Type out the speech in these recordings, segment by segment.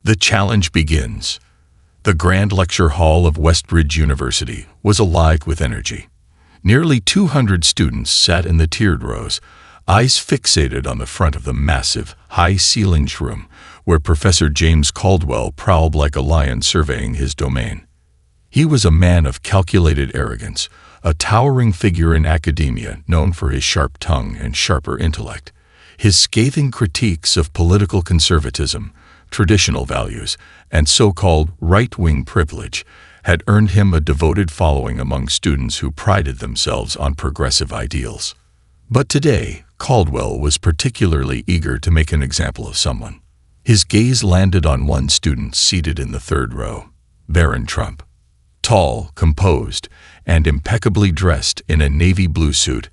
The challenge begins. The Grand Lecture Hall of Westridge University was alive with energy. Nearly 200 students sat in the tiered rows, eyes fixated on the front of the massive, high-ceilinged room where Professor James Caldwell prowled like a lion surveying his domain. He was a man of calculated arrogance, a towering figure in academia known for his sharp tongue and sharper intellect. His scathing critiques of political conservatism, traditional values, and so-called right-wing privilege had earned him a devoted following among students who prided themselves on progressive ideals. But today, Caldwell was particularly eager to make an example of someone. His gaze landed on one student seated in the third row, Barron Trump. Tall, composed, and impeccably dressed in a navy blue suit,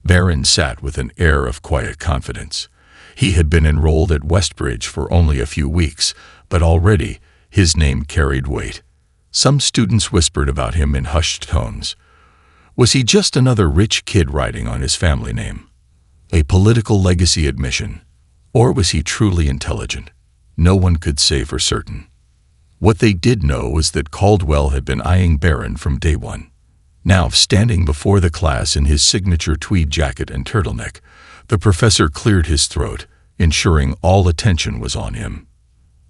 Barron sat with an air of quiet confidence. He had been enrolled at Westridge for only a few weeks, but already his name carried weight. Some students whispered about him in hushed tones. Was he just another rich kid writing on his family name? A political legacy admission? Or was he truly intelligent? No one could say for certain. What they did know was that Caldwell had been eyeing Barron from day one. Now, standing before the class in his signature tweed jacket and turtleneck, the professor cleared his throat, ensuring all attention was on him.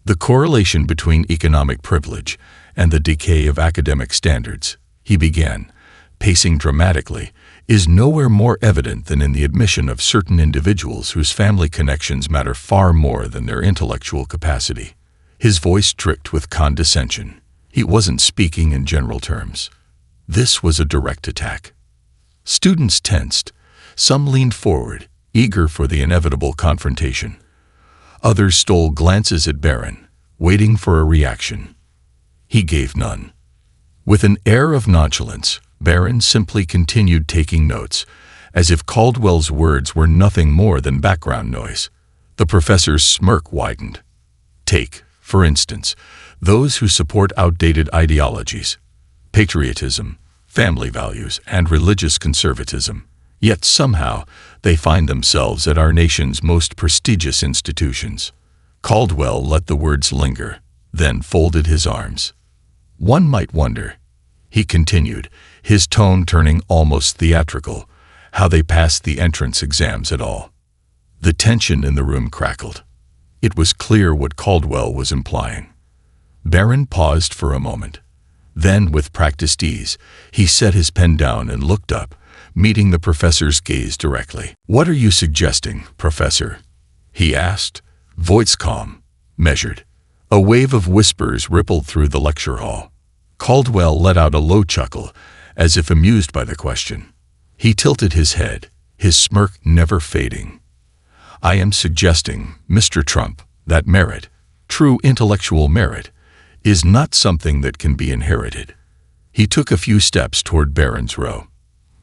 The correlation between economic privilege and the decay of academic standards, he began, pacing dramatically, is nowhere more evident than in the admission of certain individuals whose family connections matter far more than their intellectual capacity. His voice tricked with condescension. He wasn't speaking in general terms. This was a direct attack. Students tensed. Some leaned forward, eager for the inevitable confrontation. Others stole glances at Barron, waiting for a reaction. He gave none. With an air of nonchalance, Barron simply continued taking notes, as if Caldwell's words were nothing more than background noise. The professor's smirk widened. Take, for instance, those who support outdated ideologies, patriotism, family values, and religious conservatism. Yet somehow they find themselves at our nation's most prestigious institutions. Caldwell let the words linger, then folded his arms. One might wonder, he continued, his tone turning almost theatrical, how they passed the entrance exams at all. The tension in the room crackled. It was clear what Caldwell was implying. Barron paused for a moment. Then, with practiced ease, he set his pen down and looked up, meeting the professor's gaze directly. "What are you suggesting, Professor?" he asked, voice calm, measured. A wave of whispers rippled through the lecture hall. Caldwell let out a low chuckle, as if amused by the question. He tilted his head, his smirk never fading. "I am suggesting, Mr. Trump, that merit, true intellectual merit, is not something that can be inherited." He took a few steps toward Barron's row.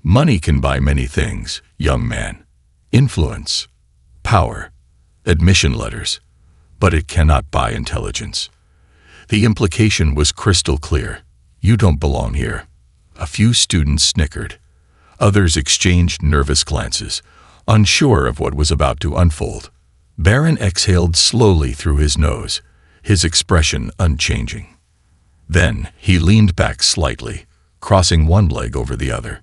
"Money can buy many things, young man. Influence, power, admission letters, but it cannot buy intelligence." The implication was crystal clear. You don't belong here. A few students snickered. Others exchanged nervous glances, unsure of what was about to unfold. Barron exhaled slowly through his nose, his expression unchanging. Then he leaned back slightly, crossing one leg over the other.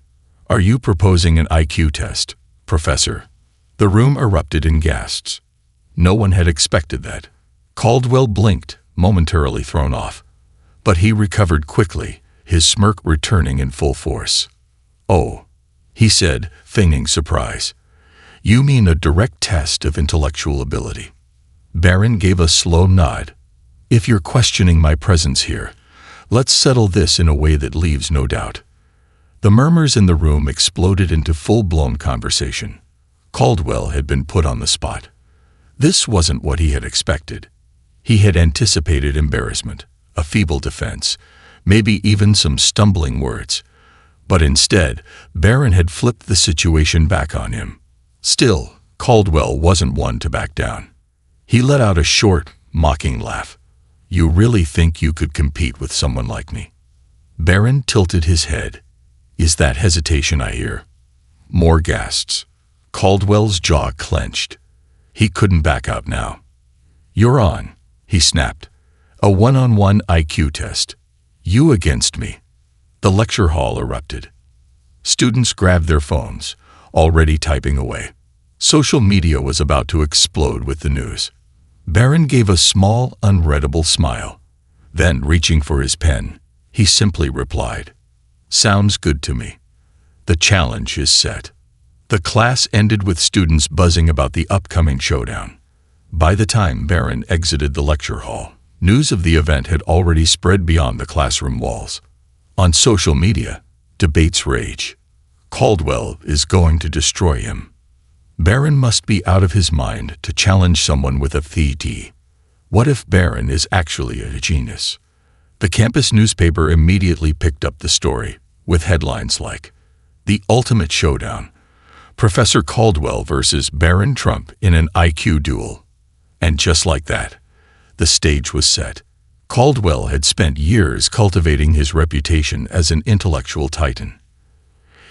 "Are you proposing an IQ test, Professor?" The room erupted in gasps. No one had expected that. Caldwell blinked, momentarily thrown off. But he recovered quickly, his smirk returning in full force. "Oh," he said, feigning surprise. "You mean a direct test of intellectual ability?" Barron gave a slow nod. "If you're questioning my presence here, let's settle this in a way that leaves no doubt." The murmurs in the room exploded into full-blown conversation. Caldwell had been put on the spot. This wasn't what he had expected. He had anticipated embarrassment, a feeble defense, maybe even some stumbling words. But instead, Barron had flipped the situation back on him. Still, Caldwell wasn't one to back down. He let out a short, mocking laugh. "You really think you could compete with someone like me?" Barron tilted his head. "Is that hesitation I hear?" More gasps. Caldwell's jaw clenched. He couldn't back out now. "You're on," he snapped. A one-on-one IQ test. You against me. The lecture hall erupted. Students grabbed their phones, already typing away. Social media was about to explode with the news. Barron gave a small, unreadable smile. Then, reaching for his pen, he simply replied, "Sounds good to me. The challenge is set." The class ended with students buzzing about the upcoming showdown. By the time Barron exited the lecture hall, news of the event had already spread beyond the classroom walls. On social media, debates rage. Caldwell is going to destroy him. Barron must be out of his mind to challenge someone with a PhD. What if Barron is actually a genius? The campus newspaper immediately picked up the story, with headlines like, "The Ultimate Showdown. Professor Caldwell versus Barron Trump in an IQ duel." And just like that, the stage was set. Caldwell had spent years cultivating his reputation as an intellectual titan.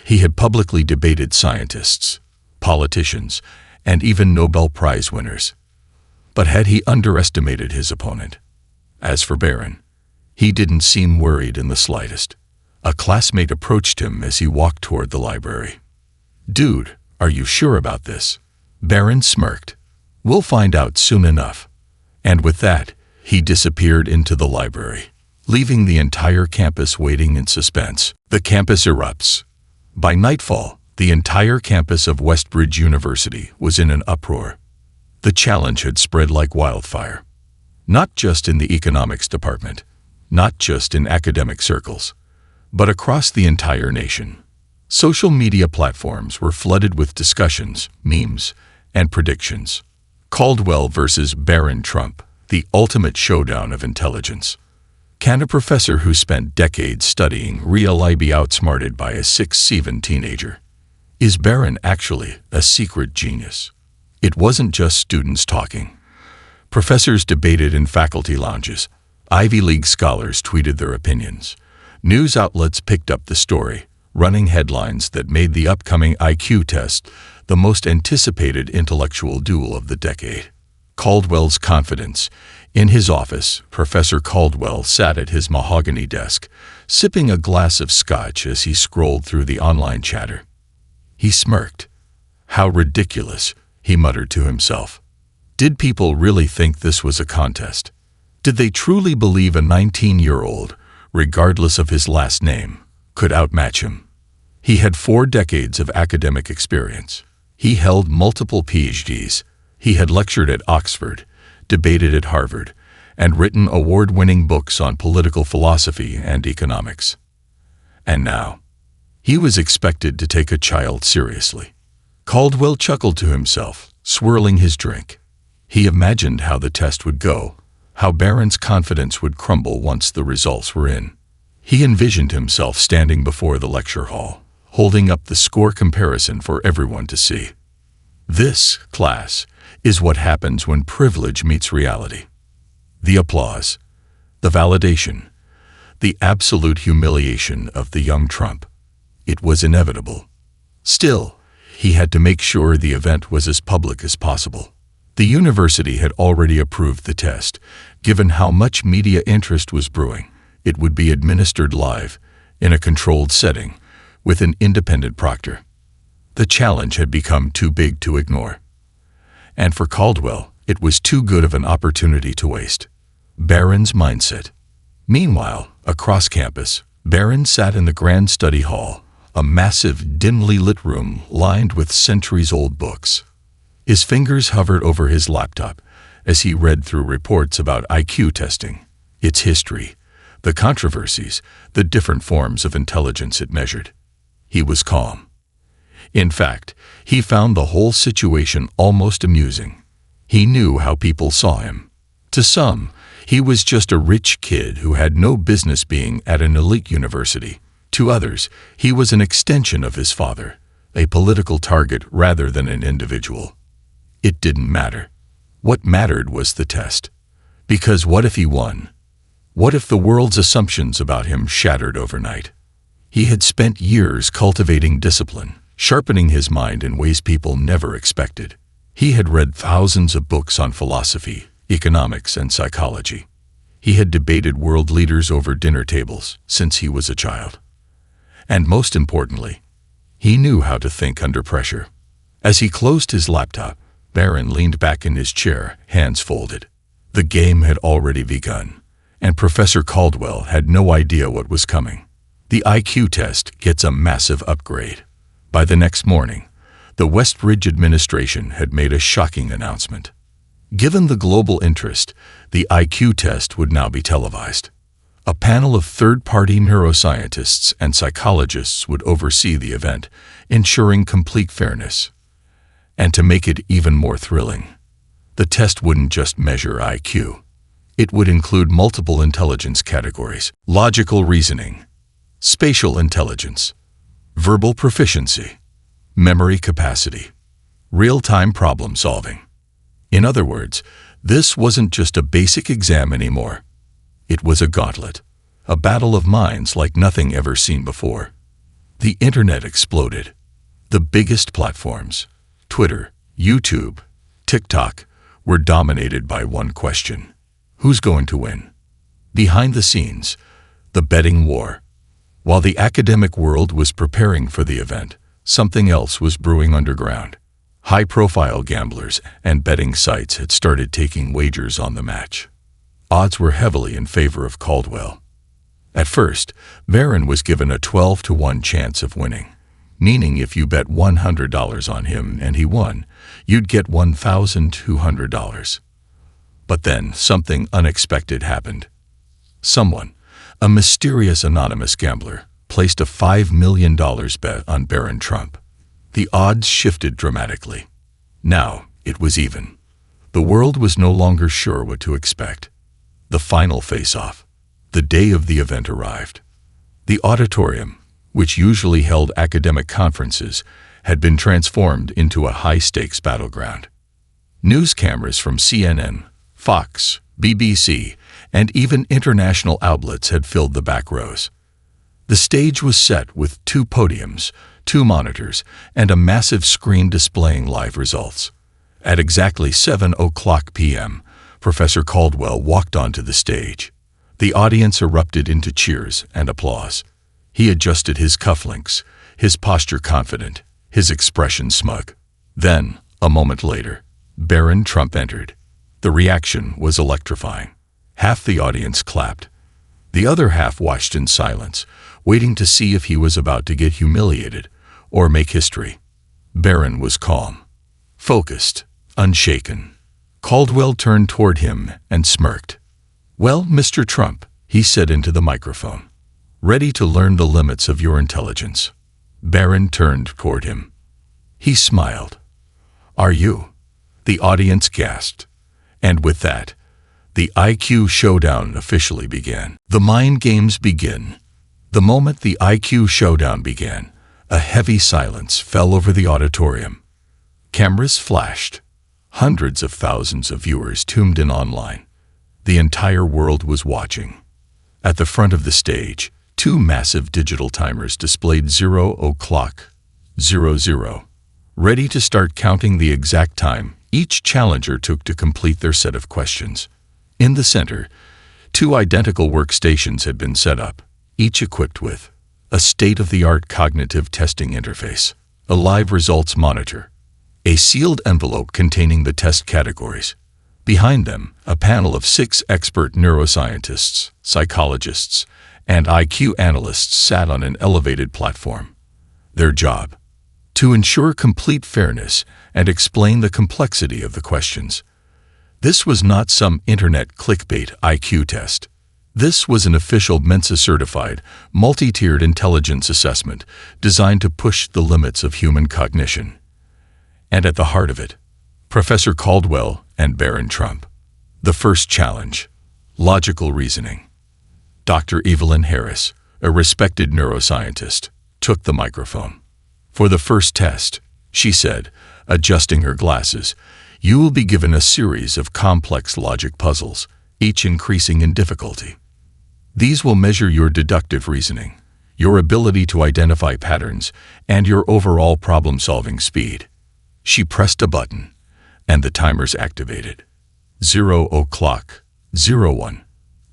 He had publicly debated scientists, politicians, and even Nobel Prize winners. But had he underestimated his opponent? As for Barron, he didn't seem worried in the slightest. A classmate approached him as he walked toward the library. "Dude, are you sure about this?" Barron smirked. "We'll find out soon enough." And with that, he disappeared into the library, leaving the entire campus waiting in suspense. The campus erupts. By nightfall, the entire campus of Westbridge University was in an uproar. The challenge had spread like wildfire. Not just in the economics department, not just in academic circles, but across the entire nation. Social media platforms were flooded with discussions, memes, and predictions. Caldwell versus Barron Trump, the ultimate showdown of intelligence. Can a professor who spent decades studying really be outsmarted by a 6'7" teenager? Is Barron actually a secret genius? It wasn't just students talking. Professors debated in faculty lounges. Ivy League scholars tweeted their opinions. News outlets picked up the story, running headlines that made the upcoming IQ test the most anticipated intellectual duel of the decade. Caldwell's confidence. In his office, Professor Caldwell sat at his mahogany desk, sipping a glass of scotch as he scrolled through the online chatter. He smirked. "How ridiculous," he muttered to himself. Did people really think this was a contest? Did they truly believe a 19-year-old, regardless of his last name, could outmatch him? He had 4 decades of academic experience. He held multiple PhDs. He had lectured at Oxford, debated at Harvard, and written award-winning books on political philosophy and economics. And now, he was expected to take a child seriously. Caldwell chuckled to himself, swirling his drink. He imagined how the test would go, how Barron's confidence would crumble once the results were in. He envisioned himself standing before the lecture hall, holding up the score comparison for everyone to see. This, class, is what happens when privilege meets reality. The applause, the validation, the absolute humiliation of the young Trump. It was inevitable. Still, he had to make sure the event was as public as possible. The university had already approved the test. Given how much media interest was brewing, it would be administered live, in a controlled setting, with an independent proctor. The challenge had become too big to ignore. And for Caldwell, it was too good of an opportunity to waste. Barron's mindset. Meanwhile, across campus, Barron sat in the grand study hall, a massive, dimly lit room lined with centuries-old books. His fingers hovered over his laptop as he read through reports about IQ testing, its history, the controversies, the different forms of intelligence it measured. He was calm. In fact, he found the whole situation almost amusing. He knew how people saw him. To some, he was just a rich kid who had no business being at an elite university. To others, he was an extension of his father, a political target rather than an individual. It didn't matter. What mattered was the test. Because what if he won? What if the world's assumptions about him shattered overnight? He had spent years cultivating discipline, sharpening his mind in ways people never expected. He had read thousands of books on philosophy, economics, and psychology. He had debated world leaders over dinner tables since he was a child. And most importantly, he knew how to think under pressure. As he closed his laptop, Barron leaned back in his chair, hands folded. The game had already begun, and Professor Caldwell had no idea what was coming. The IQ test gets a massive upgrade. By the next morning, the Westridge administration had made a shocking announcement. Given the global interest, the IQ test would now be televised. A panel of third-party neuroscientists and psychologists would oversee the event, ensuring complete fairness. And to make it even more thrilling, the test wouldn't just measure IQ. It would include multiple intelligence categories: logical reasoning, spatial intelligence, verbal proficiency, memory capacity, real-time problem solving. In other words, this wasn't just a basic exam anymore. It was a gauntlet, a battle of minds like nothing ever seen before. The internet exploded. The biggest platforms, Twitter, YouTube, TikTok, were dominated by one question: who's going to win? Behind the scenes, the betting war. While the academic world was preparing for the event, something else was brewing underground. High-profile gamblers and betting sites had started taking wagers on the match. Odds were heavily in favor of Caldwell. At first, Barron was given a 12-to-1 chance of winning, meaning if you bet $100 on him and he won, you'd get $1,200. But then something unexpected happened. Someone, a mysterious anonymous gambler, placed a $5 million bet on Barron Trump. The odds shifted dramatically. Now it was even. The world was no longer sure what to expect. The final face-off. The day of the event arrived. The auditorium, which usually held academic conferences, had been transformed into a high-stakes battleground. News cameras from CNN, Fox, BBC, and even international outlets had filled the back rows. The stage was set with 2 podiums, 2 monitors, and a massive screen displaying live results. At exactly 7:00 p.m., Professor Caldwell walked onto the stage. The audience erupted into cheers and applause. He adjusted his cufflinks, his posture confident, his expression smug. Then, a moment later, Barron Trump entered. The reaction was electrifying. Half the audience clapped. The other half watched in silence, waiting to see if he was about to get humiliated or make history. Barron was calm, focused, unshaken. Caldwell turned toward him and smirked. "Well, Mr. Trump," he said into the microphone, "ready to learn the limits of your intelligence?" Barron turned toward him. He smiled. "Are you?" The audience gasped. And with that, the IQ showdown officially began. The mind games begin. The moment the IQ showdown began, a heavy silence fell over the auditorium. Cameras flashed. Hundreds of thousands of viewers tuned in online. The entire world was watching. At the front of the stage, 2 massive digital timers displayed 0:00, ready to start counting the exact time each challenger took to complete their set of questions. In the center, 2 identical workstations had been set up, each equipped with a state-of-the-art cognitive testing interface, a live results monitor, a sealed envelope containing the test categories. Behind them, a panel of 6 expert neuroscientists, psychologists, and IQ analysts sat on an elevated platform. Their job: to ensure complete fairness and explain the complexity of the questions. This was not some internet clickbait IQ test. This was an official Mensa-certified, multi-tiered intelligence assessment designed to push the limits of human cognition. And at the heart of it, Professor Caldwell and Barron Trump. The first challenge: logical reasoning. Dr. Evelyn Harris, a respected neuroscientist, took the microphone. "For the first test," she said, adjusting her glasses, "you will be given a series of complex logic puzzles, each increasing in difficulty. These will measure your deductive reasoning, your ability to identify patterns, and your overall problem-solving speed." She pressed a button, and the timers activated. 0:01.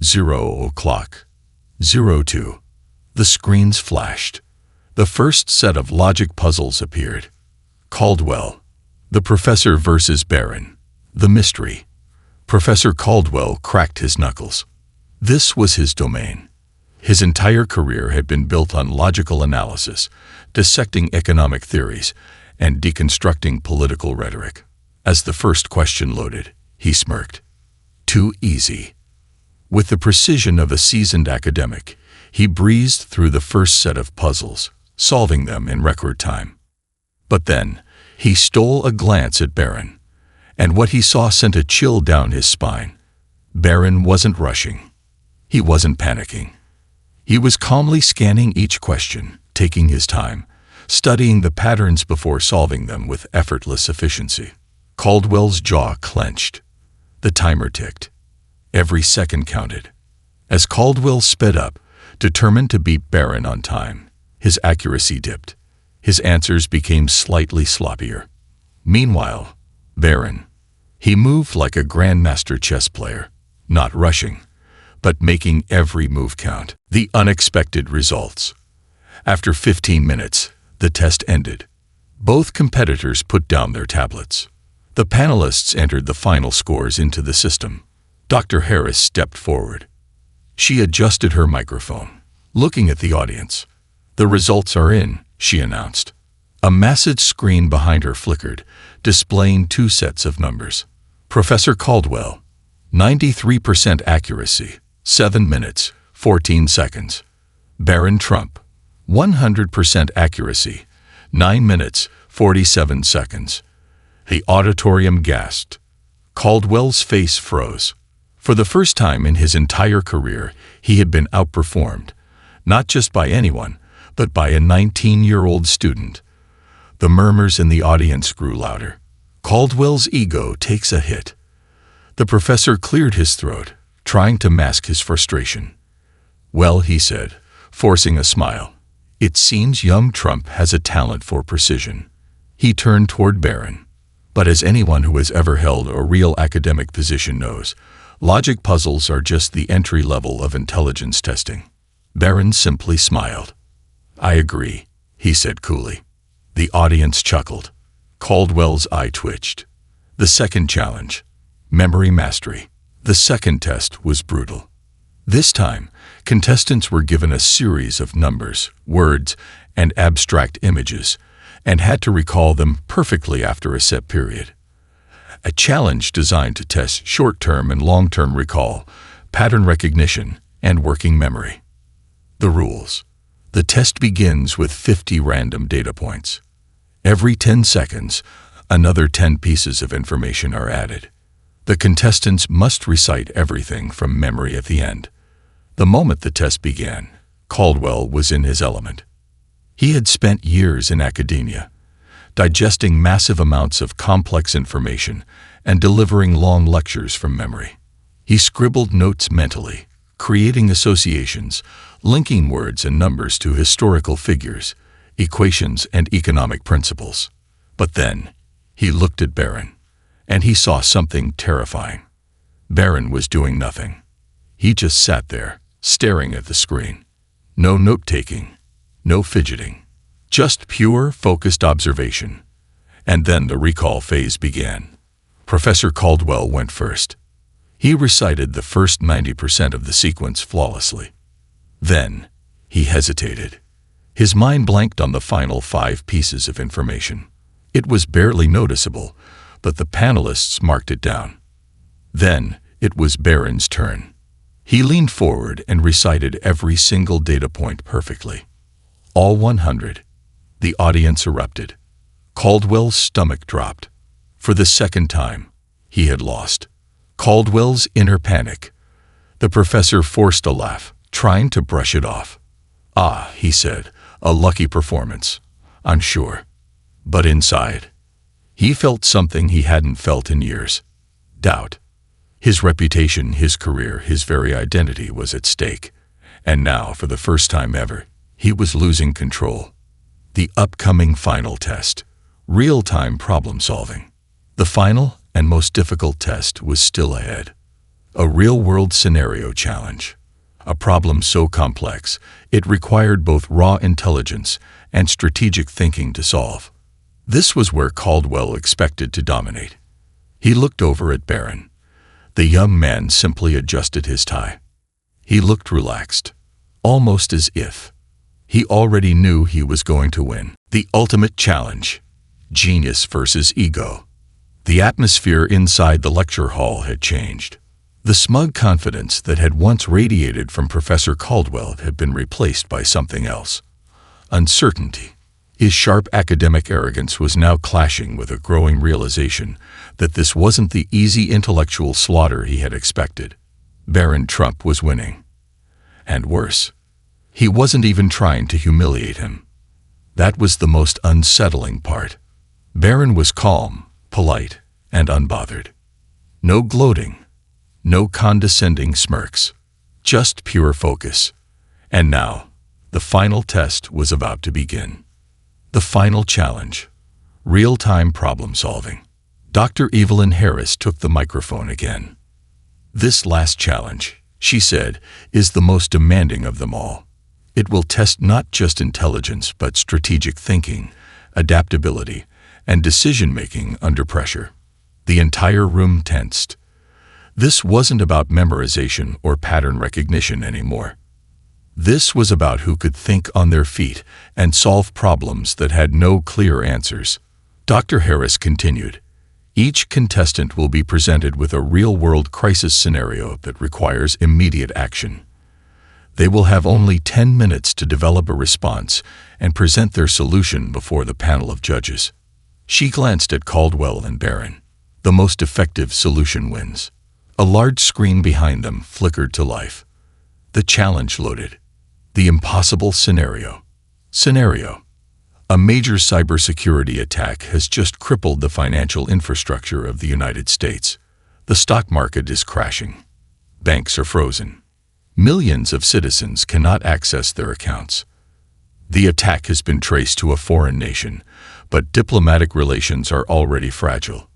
0:02. The screens flashed. The first set of logic puzzles appeared. Caldwell. The Professor versus Barron. The mystery. Professor Caldwell cracked his knuckles. This was his domain. His entire career had been built on logical analysis, dissecting economic theories, and deconstructing political rhetoric. As the first question loaded, he smirked. Too easy. With the precision of a seasoned academic, he breezed through the first set of puzzles, solving them in record time. But then, he stole a glance at Barron, and what he saw sent a chill down his spine. Barron wasn't rushing. He wasn't panicking. He was calmly scanning each question, taking his time, studying the patterns before solving them with effortless efficiency. Caldwell's jaw clenched. The timer ticked. Every second counted. As Caldwell sped up, determined to beat Barron on time, his accuracy dipped. His answers became slightly sloppier. Meanwhile, Barron. He moved like a grandmaster chess player, not rushing, but making every move count. The unexpected results. After 15 minutes, the test ended. Both competitors put down their tablets. The panelists entered the final scores into the system. Dr. Harris stepped forward. She adjusted her microphone, looking at the audience. "The results are in," she announced. A massive screen behind her flickered, displaying two sets of numbers. Professor Caldwell, 93% accuracy, 7 minutes, 14 seconds. Barron Trump, 100% accuracy, 9 minutes, 47 seconds. The auditorium gasped. Caldwell's face froze. For the first time in his entire career, he had been outperformed, not just by anyone, but by a 19-year-old student. The murmurs in the audience grew louder. Caldwell's ego takes a hit. The professor cleared his throat, trying to mask his frustration. "Well," he said, forcing a smile, "it seems young Trump has a talent for precision." He turned toward Barron. But as anyone who has ever held a real academic position knows, logic puzzles are just the entry level of intelligence testing. Barron simply smiled. "I agree," he said coolly. The audience chuckled. Caldwell's eye twitched. The second challenge, memory mastery. The second test was brutal. This time, contestants were given a series of numbers, words, and abstract images, and had to recall them perfectly after a set period. A challenge designed to test short-term and long-term recall, pattern recognition, and working memory. The rules. The test begins with 50 random data points. Every 10 seconds, another 10 pieces of information are added. The contestants must recite everything from memory at the end. The moment the test began, Caldwell was in his element. He had spent years in academia, digesting massive amounts of complex information and delivering long lectures from memory. He scribbled notes mentally, creating associations, linking words and numbers to historical figures, equations, and economic principles. But then, he looked at Barron, and he saw something terrifying. Barron was doing nothing. He just sat there, staring at the screen. No note-taking, no fidgeting, just pure, focused observation. And then the recall phase began. Professor Caldwell went first. He recited the first 90% of the sequence flawlessly. Then, he hesitated. His mind blanked on the final 5 pieces of information. It was barely noticeable, but the panelists marked it down. Then, it was Barron's turn. He leaned forward and recited every single data point perfectly. All 100. The audience erupted. Caldwell's stomach dropped. For the second time, he had lost. Caldwell's inner panic. The professor forced a laugh, trying to brush it off. "Ah," he said, "a lucky performance, I'm sure." But inside, he felt something he hadn't felt in years. Doubt. His reputation, his career, his very identity was at stake. And now, for the first time ever, he was losing control. The upcoming final test. Real-time problem solving. The final and most difficult test was still ahead. A real-world scenario challenge. A problem so complex, it required both raw intelligence and strategic thinking to solve. This was where Caldwell expected to dominate. He looked over at Barron. The young man simply adjusted his tie. He looked relaxed, almost as if he already knew he was going to win. The ultimate challenge. Genius versus ego. The atmosphere inside the lecture hall had changed. The smug confidence that had once radiated from Professor Caldwell had been replaced by something else. Uncertainty. His sharp academic arrogance was now clashing with a growing realization that this wasn't the easy intellectual slaughter he had expected. Barron Trump was winning. And worse, he wasn't even trying to humiliate him. That was the most unsettling part. Barron was calm, polite, and unbothered. No gloating, no condescending smirks, just pure focus. And now, the final test was about to begin. The final challenge. Real-time problem solving. Dr. Evelyn Harris took the microphone again. This last challenge, she said, is the most demanding of them all. It will test not just intelligence but strategic thinking, adaptability, and decision-making under pressure. The entire room tensed. This wasn't about memorization or pattern recognition anymore. This was about who could think on their feet and solve problems that had no clear answers. Dr. Harris continued, each contestant will be presented with a real-world crisis scenario that requires immediate action. They will have only 10 minutes to develop a response and present their solution before the panel of judges. She glanced at Caldwell and Barron. The most effective solution wins. A large screen behind them flickered to life. The challenge loaded. The impossible scenario. A major cybersecurity attack has just crippled the financial infrastructure of the United States. The stock market is crashing. Banks are frozen. Millions of citizens cannot access their accounts. The attack has been traced to a foreign nation, but diplomatic relations are already fragile.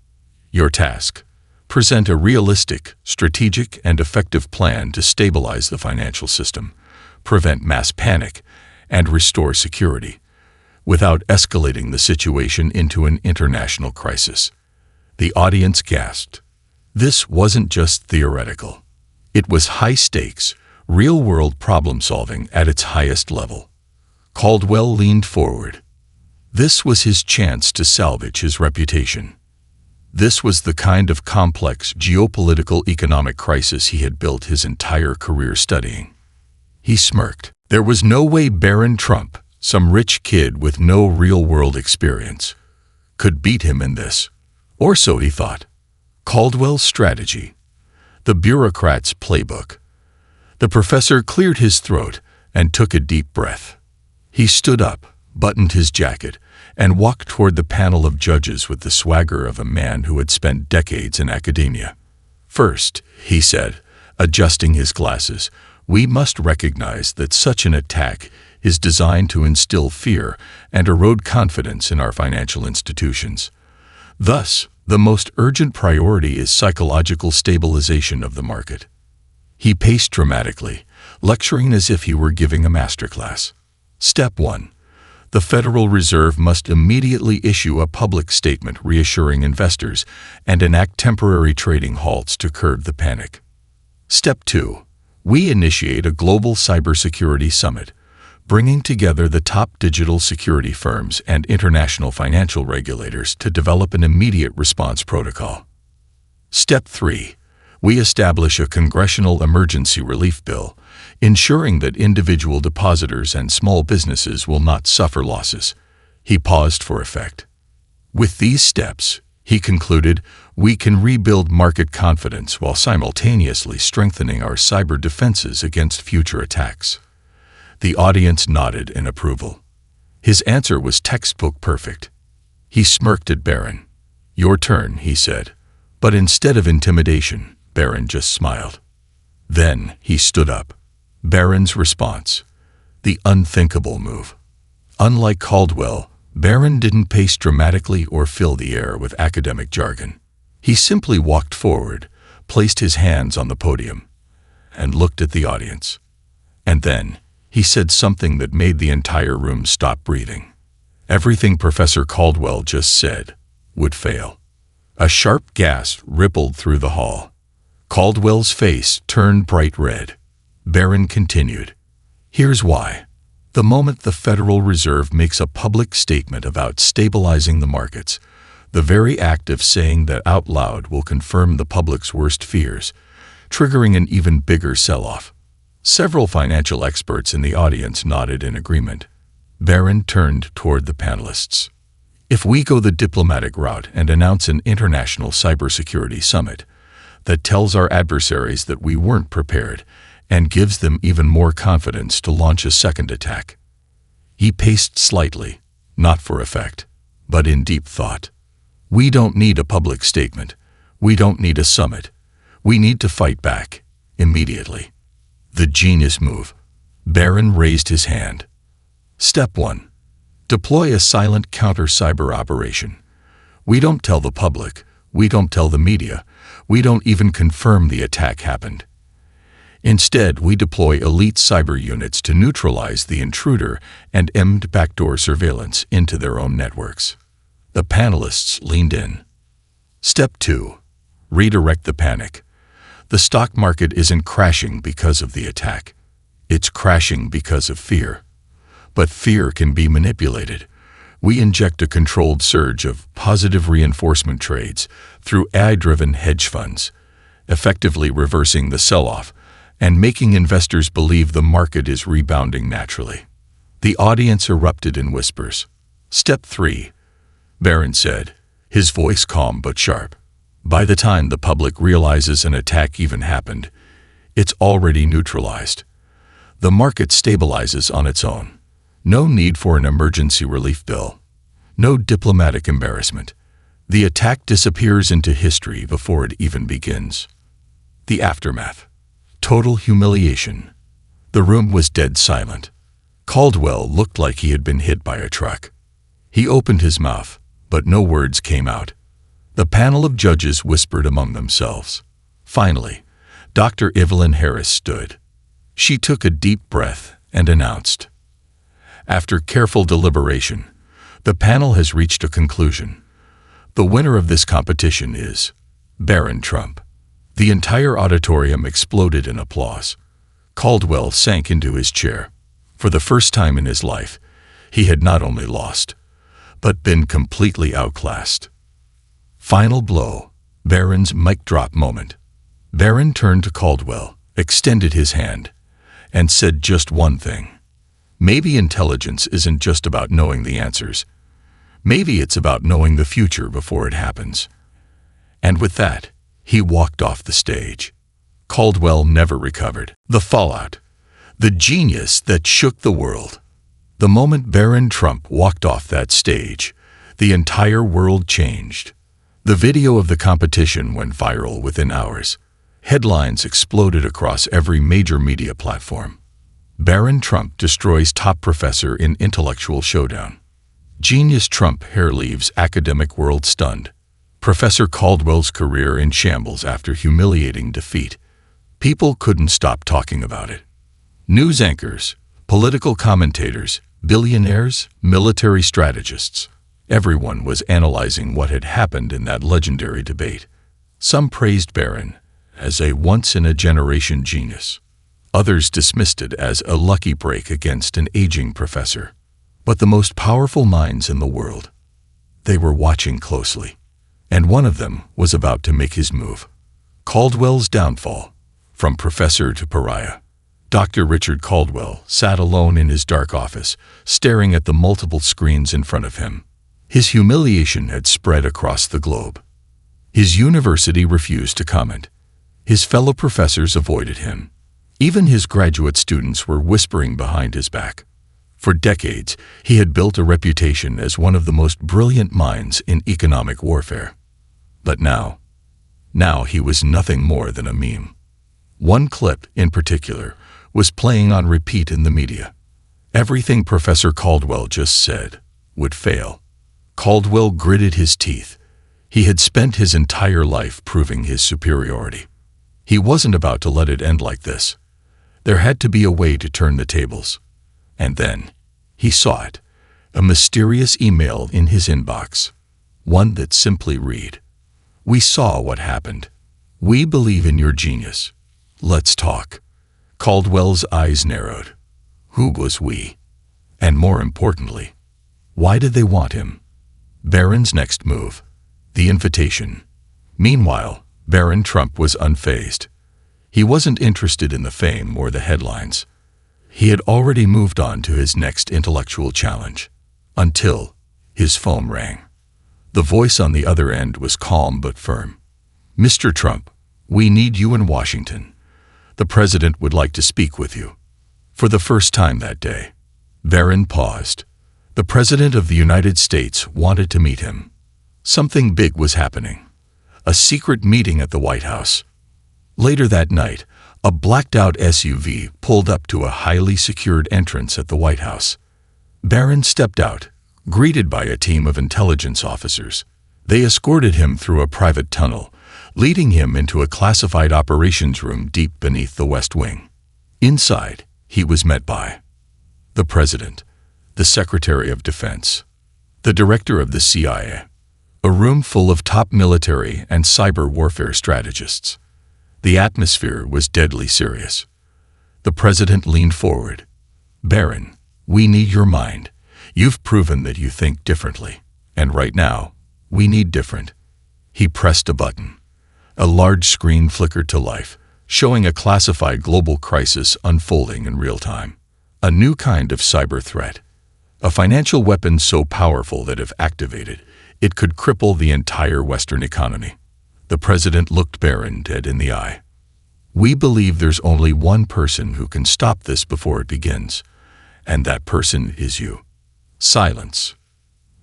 Your task: present a realistic, strategic, and effective plan to stabilize the financial system, prevent mass panic, and restore security, without escalating the situation into an international crisis. The audience gasped. This wasn't just theoretical. It was high-stakes, real-world problem-solving at its highest level. Caldwell leaned forward. This was his chance to salvage his reputation. This was the kind of complex geopolitical economic crisis he had built his entire career studying. He smirked. There was no way Barron Trump, some rich kid with no real-world experience, could beat him in this. Or so he thought. Caldwell's strategy. The bureaucrat's playbook. The professor cleared his throat and took a deep breath. He stood up, buttoned his jacket, and walked toward the panel of judges with the swagger of a man who had spent decades in academia. First, he said, adjusting his glasses, we must recognize that such an attack is designed to instill fear and erode confidence in our financial institutions. Thus, the most urgent priority is psychological stabilization of the market. He paced dramatically, lecturing as if he were giving a masterclass. Step 1. The Federal Reserve must immediately issue a public statement reassuring investors and enact temporary trading halts to curb the panic. Step 2. We initiate a global cybersecurity summit, bringing together the top digital security firms and international financial regulators to develop an immediate response protocol. Step 3. We establish a congressional emergency relief bill, ensuring that individual depositors and small businesses will not suffer losses. He paused for effect. With these steps, he concluded, we can rebuild market confidence while simultaneously strengthening our cyber defenses against future attacks. The audience nodded in approval. His answer was textbook perfect. He smirked at Barron. Your turn, he said. But instead of intimidation, Barron just smiled. Then he stood up. Barron's response. The unthinkable move. Unlike Caldwell, Barron didn't pace dramatically or fill the air with academic jargon. He simply walked forward, placed his hands on the podium, and looked at the audience. And then he said something that made the entire room stop breathing. Everything Professor Caldwell just said would fail. A sharp gasp rippled through the hall. Caldwell's face turned bright red. Barron continued, "Here's why. The moment the Federal Reserve makes a public statement about stabilizing the markets, the very act of saying that out loud will confirm the public's worst fears, triggering an even bigger sell-off." Several financial experts in the audience nodded in agreement. Barron turned toward the panelists. "If we go the diplomatic route and announce an international cybersecurity summit that tells our adversaries that we weren't prepared and gives them even more confidence to launch a second attack." He paced slightly, not for effect, but in deep thought. "We don't need a public statement. We don't need a summit. We need to fight back, immediately." The genius move. Barron raised his hand. Step 1. Deploy a silent counter-cyber operation. We don't tell the public. We don't tell the media. We don't even confirm the attack happened. Instead, we deploy elite cyber units to neutralize the intruder and empt backdoor surveillance into their own networks. The panelists leaned in. Step 2. Redirect the panic. The stock market isn't crashing because of the attack. It's crashing because of fear. But fear can be manipulated. We inject a controlled surge of positive reinforcement trades through AI-driven hedge funds, effectively reversing the sell-off and making investors believe the market is rebounding naturally. The audience erupted in whispers. Step 3. Barron said, his voice calm but sharp. By the time the public realizes an attack even happened, it's already neutralized. The market stabilizes on its own. No need for an emergency relief bill. No diplomatic embarrassment. The attack disappears into history before it even begins. The aftermath. Total humiliation. The room was dead silent. Caldwell looked like he had been hit by a truck. He opened his mouth, but no words came out. The panel of judges whispered among themselves. Finally, Dr. Evelyn Harris stood. She took a deep breath and announced, "After careful deliberation, the panel has reached a conclusion. The winner of this competition is Barron Trump." The entire auditorium exploded in applause. Caldwell sank into his chair. For the first time in his life, he had not only lost, but been completely outclassed. Final blow. Barron's mic drop moment. Barron turned to Caldwell, extended his hand, and said just one thing. Maybe intelligence isn't just about knowing the answers. Maybe it's about knowing the future before it happens. And with that, he walked off the stage. Caldwell never recovered. The fallout. The genius that shook the world. The moment Barron Trump walked off that stage, the entire world changed. The video of the competition went viral within hours. Headlines exploded across every major media platform. Barron Trump destroys top professor in intellectual showdown. Genius Trump hair leaves academic world stunned. Professor Caldwell's career in shambles after humiliating defeat. People couldn't stop talking about it. News anchors, political commentators, billionaires, military strategists. Everyone was analyzing what had happened in that legendary debate. Some praised Barron as a once-in-a-generation genius. Others dismissed it as a lucky break against an aging professor. But the most powerful minds in the world, they were watching closely. And one of them was about to make his move. Caldwell's downfall. From professor to pariah. Dr. Richard Caldwell sat alone in his dark office, staring at the multiple screens in front of him. His humiliation had spread across the globe. His university refused to comment. His fellow professors avoided him. Even his graduate students were whispering behind his back. For decades, he had built a reputation as one of the most brilliant minds in economic warfare. But now he was nothing more than a meme. One clip, in particular, was playing on repeat in the media. Everything Professor Caldwell just said would fail. Caldwell gritted his teeth. He had spent his entire life proving his superiority. He wasn't about to let it end like this. There had to be a way to turn the tables. And then, he saw it. A mysterious email in his inbox. One that simply read, "We saw what happened. We believe in your genius. Let's talk." Caldwell's eyes narrowed. Who was we? And more importantly, why did they want him? Barron's next move. The invitation. Meanwhile, Barron Trump was unfazed. He wasn't interested in the fame or the headlines. He had already moved on to his next intellectual challenge. Until his phone rang. The voice on the other end was calm but firm. "Mr. Trump, we need you in Washington. The president would like to speak with you." For the first time that day, Barron paused. The president of the United States wanted to meet him. Something big was happening. A secret meeting at the White House. Later that night, a blacked-out SUV pulled up to a highly secured entrance at the White House. Barron stepped out, greeted by a team of intelligence officers. They escorted him through a private tunnel, leading him into a classified operations room deep beneath the West Wing. Inside, he was met by the President, the Secretary of Defense, the Director of the CIA, a room full of top military and cyber warfare strategists. The atmosphere was deadly serious. The President leaned forward. "Barron, we need your mind. You've proven that you think differently. And right now, we need different." He pressed a button. A large screen flickered to life, showing a classified global crisis unfolding in real time. A new kind of cyber threat. A financial weapon so powerful that if activated, it could cripple the entire Western economy. The President looked Barron dead in the eye. "We believe there's only one person who can stop this before it begins, and that person is you." Silence.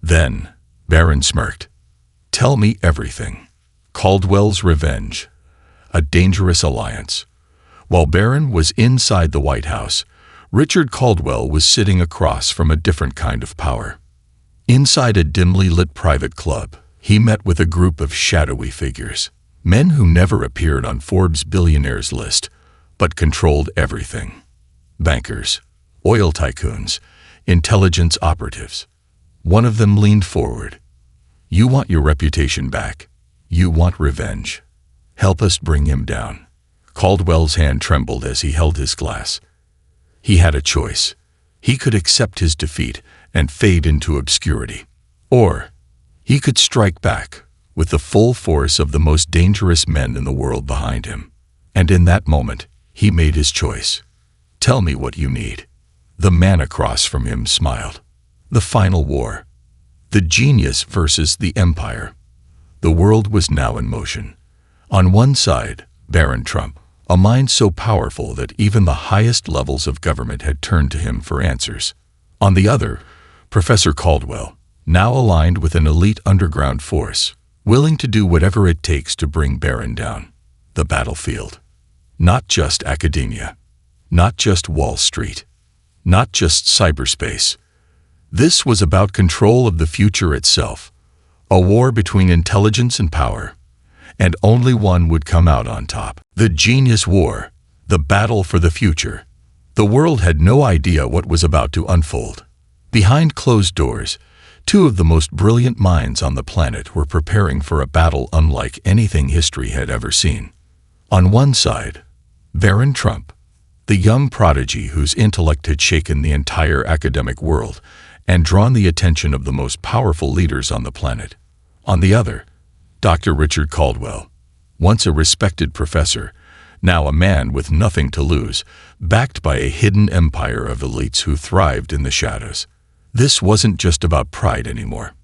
Then, Barron smirked. "Tell me everything." Caldwell's revenge. A dangerous alliance. While Barron was inside the White House, Richard Caldwell was sitting across from a different kind of power. Inside a dimly lit private club, he met with a group of shadowy figures. Men who never appeared on Forbes' billionaires list, but controlled everything. Bankers, oil tycoons, intelligence operatives. One of them leaned forward. "You want your reputation back. You want revenge. Help us bring him down." Caldwell's hand trembled as he held his glass. He had a choice. He could accept his defeat and fade into obscurity. Or he could strike back, with the full force of the most dangerous men in the world behind him. And in that moment, he made his choice. "Tell me what you need." The man across from him smiled. The final war. The genius versus the empire. The world was now in motion. On one side, Barron Trump, a mind so powerful that even the highest levels of government had turned to him for answers. On the other, Professor Caldwell, now aligned with an elite underground force, willing to do whatever it takes to bring Barron down. The battlefield. Not just academia. Not just Wall Street. Not just cyberspace. This was about control of the future itself. A war between intelligence and power. And only one would come out on top. The genius war. The battle for the future. The world had no idea what was about to unfold. Behind closed doors, two of the most brilliant minds on the planet were preparing for a battle unlike anything history had ever seen. On one side, Barron Trump, the young prodigy whose intellect had shaken the entire academic world and drawn the attention of the most powerful leaders on the planet. On the other, Dr. Richard Caldwell, once a respected professor, now a man with nothing to lose, backed by a hidden empire of elites who thrived in the shadows. This wasn't just about pride anymore.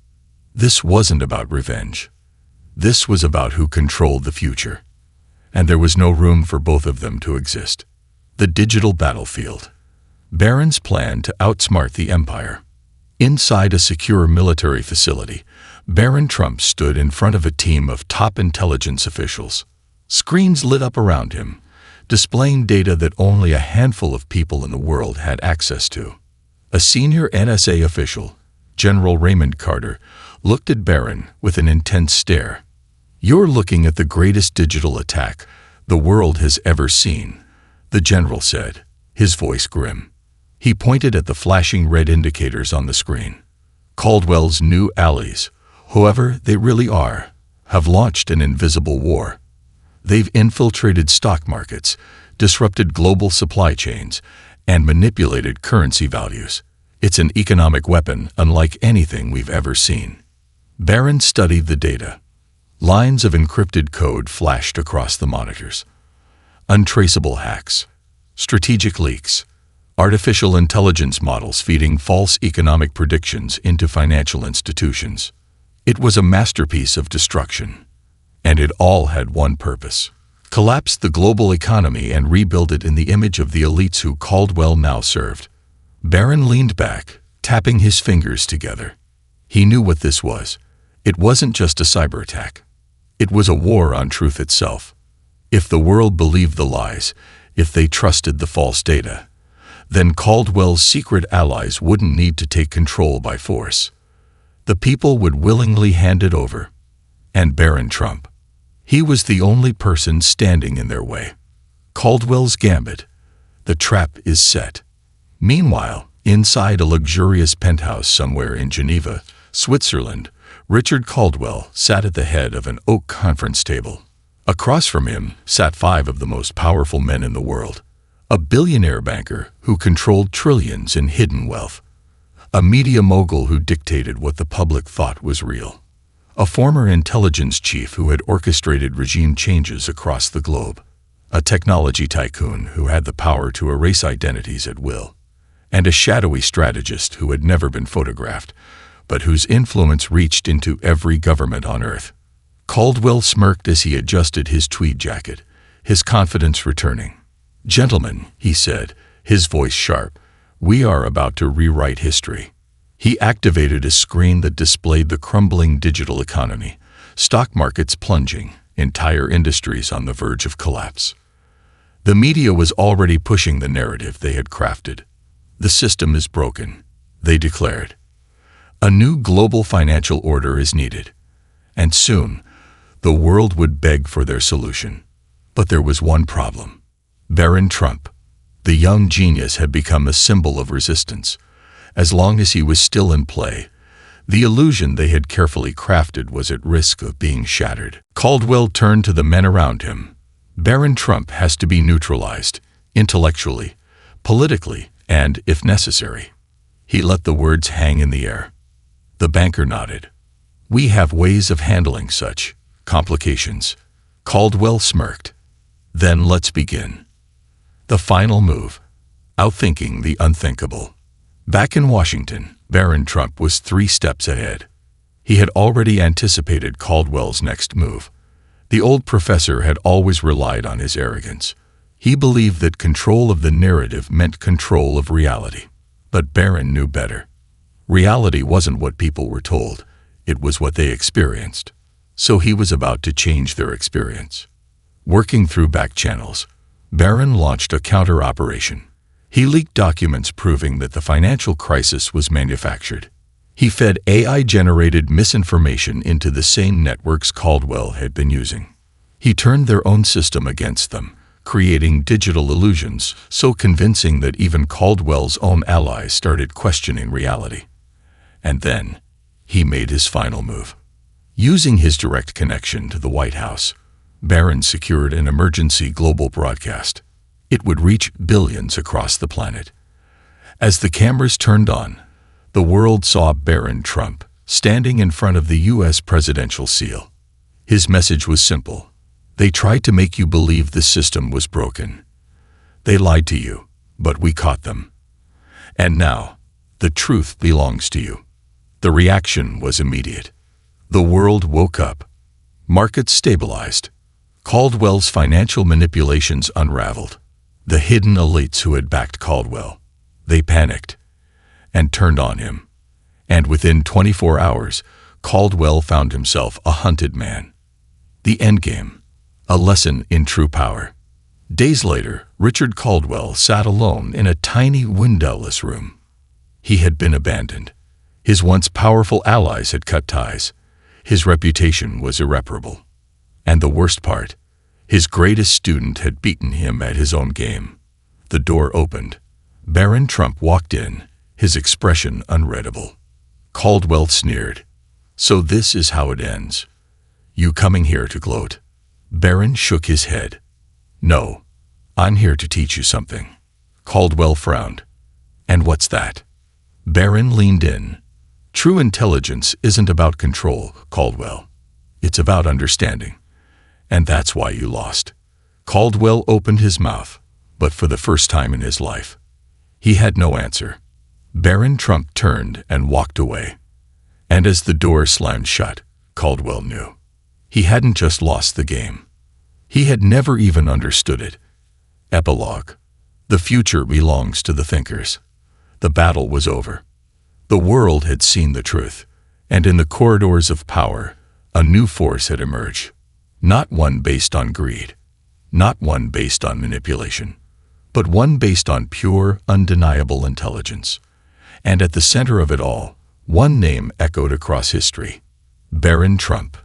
This wasn't about revenge. This was about who controlled the future. And there was no room for both of them to exist. The digital battlefield. Barron's plan to outsmart the empire. Inside a secure military facility, Barron Trump stood in front of a team of top intelligence officials. Screens lit up around him, displaying data that only a handful of people in the world had access to. A senior NSA official, General Raymond Carter, looked at Barron with an intense stare. "You're looking at the greatest digital attack the world has ever seen, the general said, his voice grim. He pointed at the flashing red indicators on the screen. Caldwell's new allies, whoever they really are, have launched an invisible war. They've infiltrated stock markets, disrupted global supply chains, and manipulated currency values. It's an economic weapon unlike anything we've ever seen. Barron studied the data. Lines of encrypted code flashed across the monitors. Untraceable hacks, strategic leaks, artificial intelligence models feeding false economic predictions into financial institutions. It was a masterpiece of destruction. And it all had one purpose: collapse the global economy and rebuild it in the image of the elites who Caldwell now served. Barron leaned back, tapping his fingers together. He knew what this was. It wasn't just a cyber attack. It was a war on truth itself. If the world believed the lies, if they trusted the false data, then Caldwell's secret allies wouldn't need to take control by force. The people would willingly hand it over. And Barron Trump, he was the only person standing in their way. Caldwell's gambit. The trap is set. Meanwhile, inside a luxurious penthouse somewhere in Geneva, Switzerland, Richard Caldwell sat at the head of an oak conference table. Across from him sat 5 of the most powerful men in the world. A billionaire banker who controlled trillions in hidden wealth. A media mogul who dictated what the public thought was real. A former intelligence chief who had orchestrated regime changes across the globe. A technology tycoon who had the power to erase identities at will. And a shadowy strategist who had never been photographed, but whose influence reached into every government on Earth. Caldwell smirked as he adjusted his tweed jacket, his confidence returning. "Gentlemen," he said, his voice sharp, "we are about to rewrite history." He activated a screen that displayed the crumbling digital economy, stock markets plunging, entire industries on the verge of collapse. The media was already pushing the narrative they had crafted. "The system is broken," they declared. "A new global financial order is needed." And soon, the world would beg for their solution. But there was one problem. Barron Trump, the young genius, had become a symbol of resistance. As long as he was still in play, the illusion they had carefully crafted was at risk of being shattered. Caldwell turned to the men around him. "Barron Trump has to be neutralized, intellectually, politically, and, if necessary." He let the words hang in the air. The banker nodded. "We have ways of handling such complications." Caldwell smirked. "Then let's begin." The final move. Outthinking the unthinkable. Back in Washington, Barron Trump was 3 steps ahead. He had already anticipated Caldwell's next move. The old professor had always relied on his arrogance. He believed that control of the narrative meant control of reality. But Barron knew better. Reality wasn't what people were told. It was what they experienced. So he was about to change their experience. Working through back channels, Barron launched a counter-operation. He leaked documents proving that the financial crisis was manufactured. He fed AI-generated misinformation into the same networks Caldwell had been using. He turned their own system against them, creating digital illusions so convincing that even Caldwell's own allies started questioning reality. And then, he made his final move. Using his direct connection to the White House, Barron secured an emergency global broadcast. It would reach billions across the planet. As the cameras turned on, the world saw Barron Trump standing in front of the U.S. presidential seal. His message was simple. They tried to make you believe the system was broken. They lied to you, but we caught them. And now, the truth belongs to you. The reaction was immediate. The world woke up. Markets stabilized. Caldwell's financial manipulations unraveled. The hidden elites who had backed Caldwell, they panicked and turned on him. And within 24 hours, Caldwell found himself a hunted man. The endgame, a lesson in true power. Days later, Richard Caldwell sat alone in a tiny windowless room. He had been abandoned. His once powerful allies had cut ties. His reputation was irreparable. And the worst part, His greatest student had beaten him at his own game. The door opened. Barron Trump walked in, his expression unreadable. Caldwell sneered. "So this is how it ends. You coming here to gloat?" Barron shook his head. "No, I'm here to teach you something." Caldwell frowned. "And what's that?" Barron leaned in. "True intelligence isn't about control, Caldwell. It's about understanding. And that's why you lost." Caldwell opened his mouth, but for the first time in his life, he had no answer. Barron Trump turned and walked away. And as the door slammed shut, Caldwell knew. He hadn't just lost the game. He had never even understood it. Epilogue. The future belongs to the thinkers. The battle was over. The world had seen the truth, and in the corridors of power, a new force had emerged. Not one based on greed, not one based on manipulation, but one based on pure, undeniable intelligence. And at the center of it all, one name echoed across history: Barron Trump.